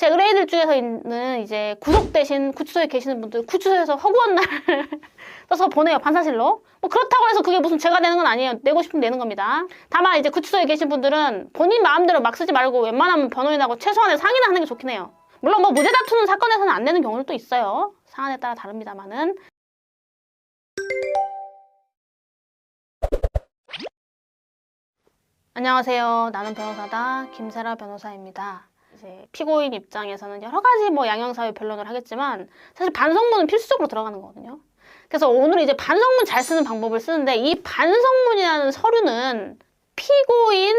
제 의뢰인들 중에서 있는 이제 구속되신 구치소에 계시는 분들 구치소에서 허구한 날 써서 보내요, 판사실로. 뭐 그렇다고 해서 그게 무슨 죄가 되는 건 아니에요. 내고 싶으면 내는 겁니다. 다만 이제 구치소에 계신 분들은 본인 마음대로 막 쓰지 말고 웬만하면 변호인하고 최소한의 상의는 하는 게 좋긴 해요. 물론 뭐 무죄 다투는 사건에서는 안 되는 경우도 있어요. 사안에 따라 다릅니다만은. 안녕하세요. 나는 변호사다. 김세라 변호사입니다. 이제 피고인 입장에서는 여러 가지 뭐 양형사유 변론을 하겠지만 사실 반성문은 필수적으로 들어가는 거거든요. 그래서 오늘 이제 반성문 잘 쓰는 방법을 쓰는데, 이 반성문이라는 서류는 피고인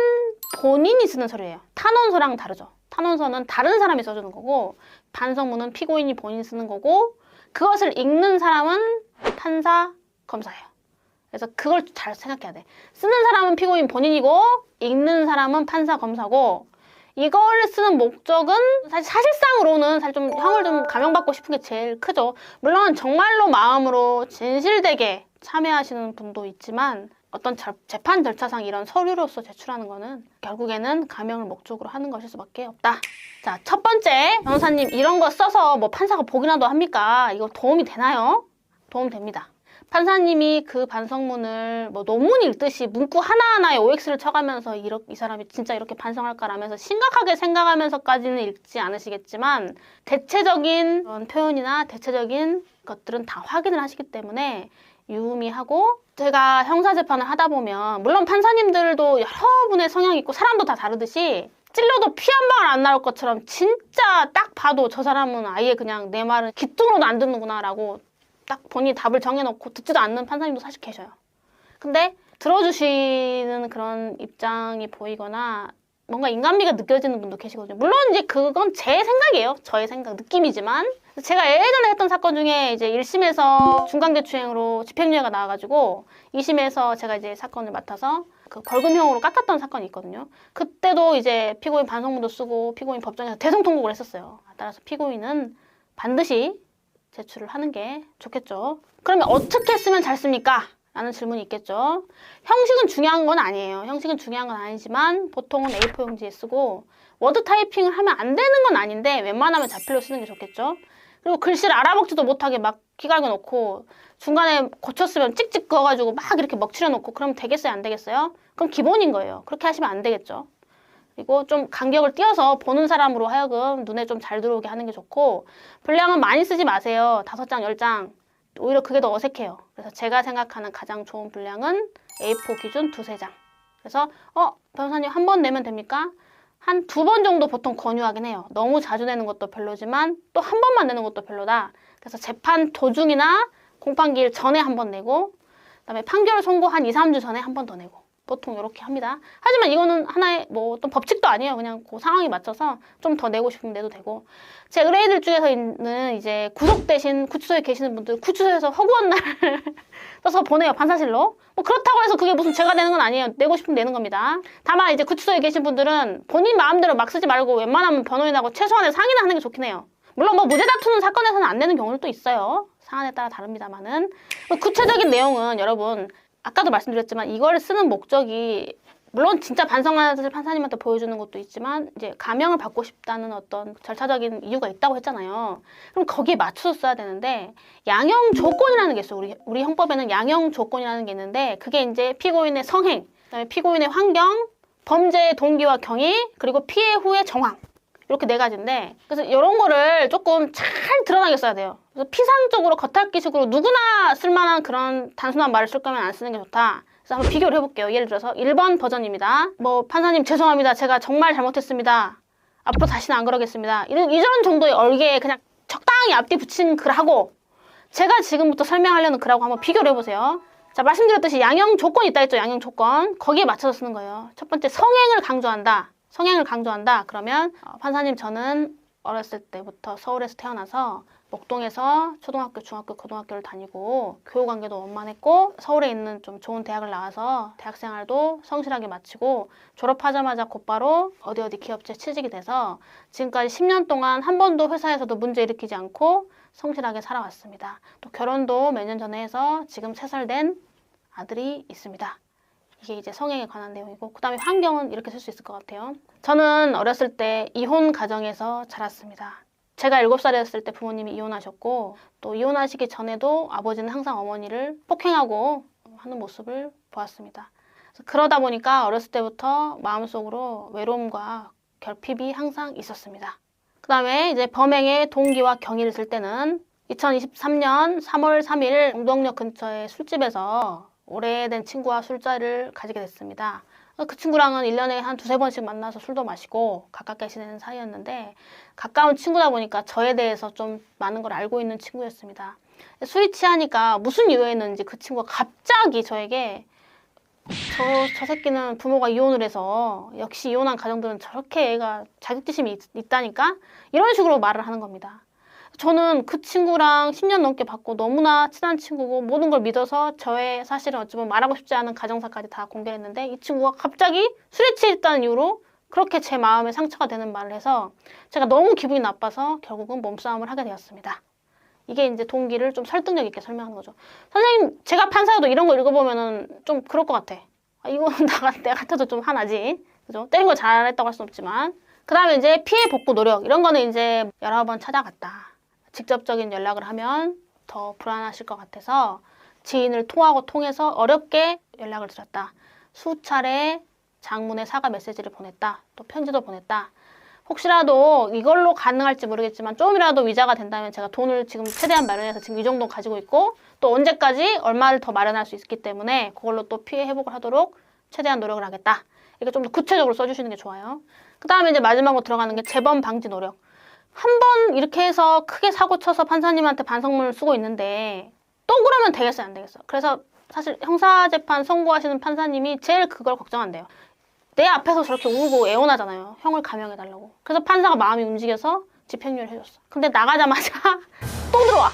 본인이 쓰는 서류예요. 탄원서랑 다르죠. 탄원서는 다른 사람이 써주는 거고, 반성문은 피고인이 본인이 쓰는 거고, 그것을 읽는 사람은 판사, 검사예요. 그래서 그걸 잘 생각해야 돼. 쓰는 사람은 피고인 본인이고 읽는 사람은 판사, 검사고, 이걸 쓰는 목적은 사실상으로는 사실 좀 형을 좀 감형받고 싶은 게 제일 크죠. 물론 정말로 마음으로 진실되게 참여하시는 분도 있지만 어떤 재판 절차상 이런 서류로서 제출하는 거는 결국에는 감형을 목적으로 하는 것일 수밖에 없다. 자, 첫 번째, 변호사님 이런 거 써서 뭐 판사가 보기라도 합니까? 이거 도움이 되나요? 도움됩니다. 판사님이 그 반성문을 뭐 논문 읽듯이 문구 하나하나에 OX를 쳐가면서 이 사람이 진짜 이렇게 반성할까라면서 심각하게 생각하면서까지는 읽지 않으시겠지만 대체적인 그런 표현이나 대체적인 것들은 다 확인을 하시기 때문에 유의하고, 제가 형사재판을 하다 보면 물론 판사님들도 여러분의 성향이 있고 사람도 다 다르듯이 찔러도 피 한 방울 안 나올 것처럼 진짜 딱 봐도 저 사람은 아예 그냥 내 말을 귀뚱으로도 안 듣는구나 라고 딱 본인이 답을 정해놓고 듣지도 않는 판사님도 사실 계셔요. 근데 들어주시는 그런 입장이 보이거나 뭔가 인간미가 느껴지는 분도 계시거든요. 물론 이제 그건 제 생각이에요. 저의 생각, 느낌이지만. 제가 예전에 했던 사건 중에 이제 1심에서 중강제추행으로 집행유예가 나와가지고 2심에서 제가 이제 사건을 맡아서 그 벌금형으로 깎았던 사건이 있거든요. 그때도 이제 피고인 반성문도 쓰고 피고인 법정에서 대성 통곡을 했었어요. 따라서 피고인은 반드시 제출을 하는 게 좋겠죠. 그러면 어떻게 쓰면 잘 씁니까? 라는 질문이 있겠죠. 형식은 중요한 건 아니에요. 형식은 중요한 건 아니지만 보통은 A4 용지에 쓰고 워드 타이핑을 하면 안 되는 건 아닌데 웬만하면 자필로 쓰는 게 좋겠죠. 그리고 글씨를 알아먹지도 못하게 막 기갈겨 놓고 중간에 고쳤으면 찍찍 그어가지고 막 이렇게 먹칠해 놓고 그러면 되겠어요? 안 되겠어요? 그럼 기본인 거예요. 그렇게 하시면 안 되겠죠. 그리고 좀 간격을 띄어서 보는 사람으로 하여금 눈에 좀 잘 들어오게 하는 게 좋고, 분량은 많이 쓰지 마세요. 5장, 10장. 오히려 그게 더 어색해요. 그래서 제가 생각하는 가장 좋은 분량은 A4 기준 2-3장. 그래서 변호사님 한 번 내면 됩니까? 한 2번 정도 보통 권유하긴 해요. 너무 자주 내는 것도 별로지만 또 한 번만 내는 것도 별로다. 그래서 재판 도중이나 공판기일 전에 한 번 내고, 그다음에 판결 선고 한 2-3주 전에 한 번 더 내고, 보통 이렇게 합니다. 하지만 이거는 하나의 뭐 어떤 법칙도 아니에요. 그냥 그 상황에 맞춰서 좀 더 내고 싶으면 내도 되고. 제 의뢰인들 중에서 있는 이제 구속되신 구치소에 계시는 분들 구치소에서 허구한 날 써서 보내요, 판사실로. 뭐 그렇다고 해서 그게 무슨 죄가 되는 건 아니에요. 내고 싶으면 내는 겁니다. 다만 이제 구치소에 계신 분들은 본인 마음대로 막 쓰지 말고 웬만하면 변호인하고 최소한의 상의는 하는 게 좋긴 해요. 물론 뭐 무죄 다투는 사건에서는 안 되는 경우도 있어요. 사안에 따라 다릅니다만은. 구체적인 내용은 여러분 아까도 말씀드렸지만 이걸 쓰는 목적이 물론 진짜 반성하는 뜻을 판사님한테 보여주는 것도 있지만 이제 감형을 받고 싶다는 어떤 절차적인 이유가 있다고 했잖아요. 그럼 거기에 맞춰서 써야 되는데, 양형 조건이라는 게 있어요. 우리 형법에는 양형 조건이라는 게 있는데, 그게 이제 피고인의 성행, 그다음에 피고인의 환경, 범죄의 동기와 경위, 그리고 피해 후의 정황, 이렇게 4가지인데, 그래서 이런 거를 조금 잘 드러나게 써야 돼요. 그래서 피상적으로 겉핥기식으로 누구나 쓸만한 그런 단순한 말을 쓸 거면 안 쓰는 게 좋다. 그래서 한번 비교를 해볼게요. 예를 들어서 1번 버전입니다. 뭐 판사님 죄송합니다. 제가 정말 잘못했습니다. 앞으로 다시는 안 그러겠습니다. 이런 정도의 얼개에 그냥 적당히 앞뒤 붙인 글하고 제가 지금부터 설명하려는 글하고 한번 비교를 해보세요. 자, 말씀드렸듯이 양형 조건이 있다 했죠. 양형 조건. 거기에 맞춰서 쓰는 거예요. 첫 번째, 성행을 강조한다. 성행을 강조한다. 그러면 판사님 저는 어렸을 때부터 서울에서 태어나서 목동에서 초등학교, 중학교, 고등학교를 다니고 교우관계도 원만했고 서울에 있는 좀 좋은 대학을 나와서 대학생활도 성실하게 마치고 졸업하자마자 곧바로 어디 기업체에 취직이 돼서 지금까지 10년 동안 한 번도 회사에서도 문제 일으키지 않고 성실하게 살아왔습니다. 또 결혼도 몇 년 전에 해서 지금 3살 된 아들이 있습니다. 이게 이제 성행에 관한 내용이고, 그 다음에 환경은 이렇게 쓸 수 있을 것 같아요. 저는 어렸을 때 이혼 가정에서 자랐습니다. 제가 7살이었을 때 부모님이 이혼하셨고, 또 이혼하시기 전에도 아버지는 항상 어머니를 폭행하고 하는 모습을 보았습니다. 그러다 보니까 어렸을 때부터 마음속으로 외로움과 결핍이 항상 있었습니다. 그 다음에 이제 범행의 동기와 경위를 쓸 때는 2023년 3월 3일 공동역 근처의 술집에서 오래된 친구와 술자리를 가지게 됐습니다. 그 친구랑은 1년에 한 2-3번씩 만나서 술도 마시고 가깝게 지내는 사이였는데, 가까운 친구다 보니까 저에 대해서 좀 많은 걸 알고 있는 친구였습니다. 술이 취하니까 무슨 이유였는지 그 친구가 갑자기 저에게 저 새끼는 부모가 이혼을 해서 역시 이혼한 가정들은 저렇게 애가 자격지심이 있다니까? 이런 식으로 말을 하는 겁니다. 저는 그 친구랑 10년 넘게 봤고 너무나 친한 친구고 모든 걸 믿어서 저의 사실은 어찌 보면 말하고 싶지 않은 가정사까지 다 공개했는데, 이 친구가 갑자기 술에 취했다는 이유로 그렇게 제 마음에 상처가 되는 말을 해서 제가 너무 기분이 나빠서 결국은 몸싸움을 하게 되었습니다. 이게 이제 동기를 좀 설득력 있게 설명하는 거죠. 선생님, 제가 판사여도 이런 거 읽어보면은 좀 그럴 것 같아. 이건 내가 같아도 좀 화나지. 그죠? 때린 거 잘했다고 할 순 없지만. 그 다음에 이제 피해 복구 노력. 이런 거는 이제 여러 번 찾아갔다. 직접적인 연락을 하면 더 불안하실 것 같아서 지인을 통해서 어렵게 연락을 드렸다. 수차례 장문의 사과 메시지를 보냈다. 또 편지도 보냈다. 혹시라도 이걸로 가능할지 모르겠지만 조금이라도 위자가 된다면 제가 돈을 지금 최대한 마련해서 지금 이 정도 가지고 있고, 또 언제까지 얼마를 더 마련할 수 있기 때문에 그걸로 또 피해 회복을 하도록 최대한 노력을 하겠다. 이렇게 좀 더 구체적으로 써주시는 게 좋아요. 그 다음에 이제 마지막으로 들어가는 게 재범 방지 노력. 한 번 이렇게 해서 크게 사고 쳐서 판사님한테 반성문을 쓰고 있는데 또 그러면 되겠어요, 안 되겠어요? 그래서 사실 형사재판 선고하시는 판사님이 제일 그걸 걱정한대요. 내 앞에서 저렇게 울고 애원하잖아요. 형을 감형해달라고. 그래서 판사가 마음이 움직여서 집행유예를 해줬어. 근데 나가자마자 또 들어와.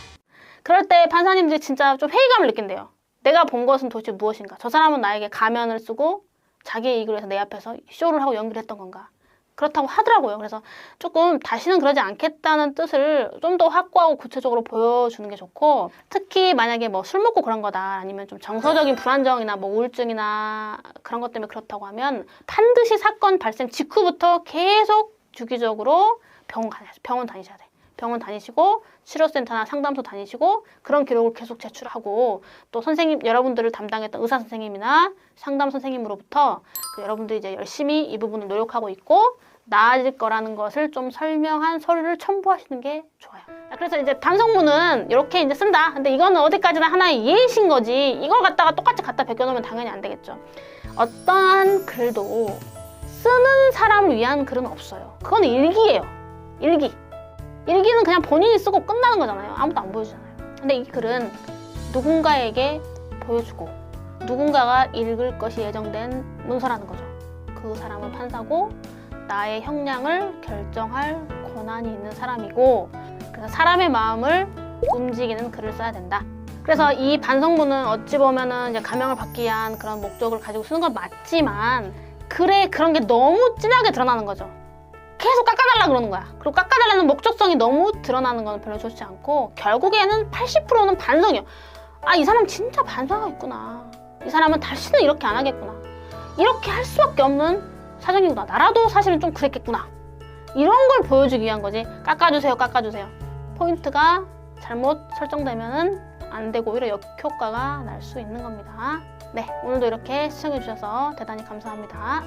그럴 때 판사님들이 진짜 좀 회의감을 느낀대요. 내가 본 것은 도대체 무엇인가? 저 사람은 나에게 가면을 쓰고 자기의 이익을 위해서 내 앞에서 쇼를 하고 연기를 했던 건가? 그렇다고 하더라고요. 그래서 조금 다시는 그러지 않겠다는 뜻을 좀 더 확고하고 구체적으로 보여주는 게 좋고, 특히 만약에 뭐 술 먹고 그런 거다, 아니면 좀 정서적인 불안정이나 뭐 우울증이나 그런 것 때문에 그렇다고 하면 반드시 사건 발생 직후부터 계속 주기적으로 병원 다니셔야 돼. 병원 다니시고 치료센터나 상담소 다니시고 그런 기록을 계속 제출하고, 또 선생님, 여러분들을 담당했던 의사 선생님이나 상담 선생님으로부터 여러분들이 이제 열심히 이 부분을 노력하고 있고 나아질 거라는 것을 좀 설명한 서류를 첨부하시는 게 좋아요. 그래서 이제 반성문은 이렇게 이제 쓴다. 근데 이거는 어디까지나 하나의 예시인 거지, 이걸 갖다가 똑같이 갖다 베껴놓으면 당연히 안 되겠죠. 어떠한 글도 쓰는 사람을 위한 글은 없어요. 그건 일기예요. 일기는 그냥 본인이 쓰고 끝나는 거잖아요. 아무도 안 보여주잖아요. 근데 이 글은 누군가에게 보여주고 누군가가 읽을 것이 예정된 문서라는 거죠. 그 사람은 판사고 나의 형량을 결정할 권한이 있는 사람이고, 그래서 사람의 마음을 움직이는 글을 써야 된다. 그래서 이 반성문은 어찌 보면은 이제 감형을 받기 위한 그런 목적을 가지고 쓰는 건 맞지만, 글에 그런 게 너무 진하게 드러나는 거죠. 계속 깎아달라 그러는 거야. 그리고 깎아달라는 목적성이 너무 드러나는 건 별로 좋지 않고, 결국에는 80%는 반성이에요. 이 사람 진짜 반성하겠구나. 이 사람은 다시는 이렇게 안 하겠구나. 이렇게 할 수밖에 없는 사정이구나. 나라도 사실은 좀 그랬겠구나. 이런 걸 보여주기 위한 거지. 깎아주세요. 포인트가 잘못 설정되면은 안 되고 오히려 역효과가 날 수 있는 겁니다. 네, 오늘도 이렇게 시청해주셔서 대단히 감사합니다.